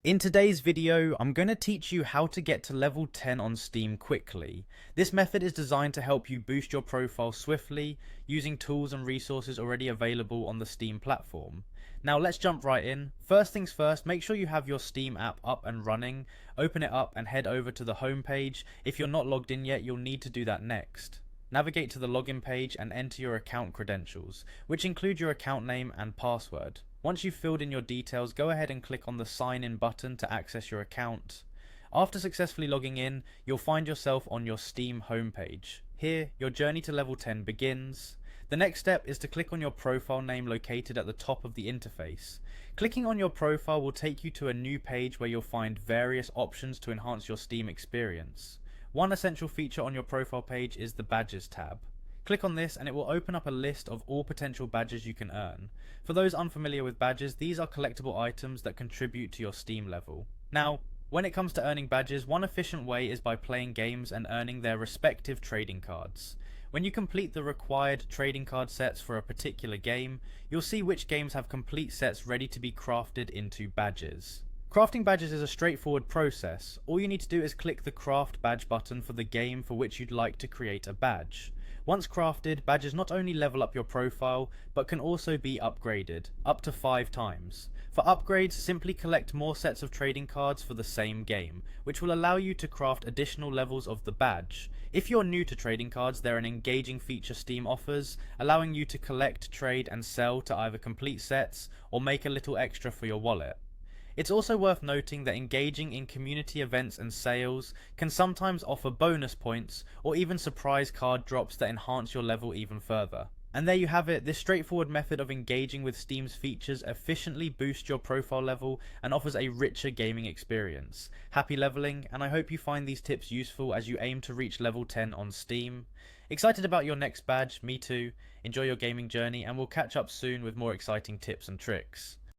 In today's video, I'm going to teach you how to get to level 10 on Steam quickly. This method is designed to help you boost your profile swiftly, using tools and resources already available on the Steam platform. Now let's jump right in. First things first, make sure you have your Steam app up and running. Open it up and head over to the home page. If you're not logged in yet, you'll need to do that next. Navigate to the login page and enter your account credentials, which include your account name and password. Once you've filled in your details, go ahead and click on the sign in button to access your account. After successfully logging in, you'll find yourself on your Steam homepage. Here, your journey to level 10 begins. The next step is to click on your profile name located at the top of the interface. Clicking on your profile will take you to a new page where you'll find various options to enhance your Steam experience. One essential feature on your profile page is the Badges tab. Click on this and it will open up a list of all potential badges you can earn. For those unfamiliar with badges, these are collectible items that contribute to your Steam level. Now, when it comes to earning badges, one efficient way is by playing games and earning their respective trading cards. When you complete the required trading card sets for a particular game, you'll see which games have complete sets ready to be crafted into badges. Crafting badges is a straightforward process. All you need to do is click the craft badge button for the game for which you'd like to create a badge. Once crafted, badges not only level up your profile, but can also be upgraded, up to 5 times. For upgrades, simply collect more sets of trading cards for the same game, which will allow you to craft additional levels of the badge. If you're new to trading cards, they're an engaging feature Steam offers, allowing you to collect, trade and sell to either complete sets or make a little extra for your wallet. It's also worth noting that engaging in community events and sales can sometimes offer bonus points or even surprise card drops that enhance your level even further. And there you have it. This straightforward method of engaging with Steam's features efficiently boosts your profile level and offers a richer gaming experience. Happy leveling, and I hope you find these tips useful as you aim to reach level 10 on Steam. Excited about your next badge? Me too. Enjoy your gaming journey and we'll catch up soon with more exciting tips and tricks.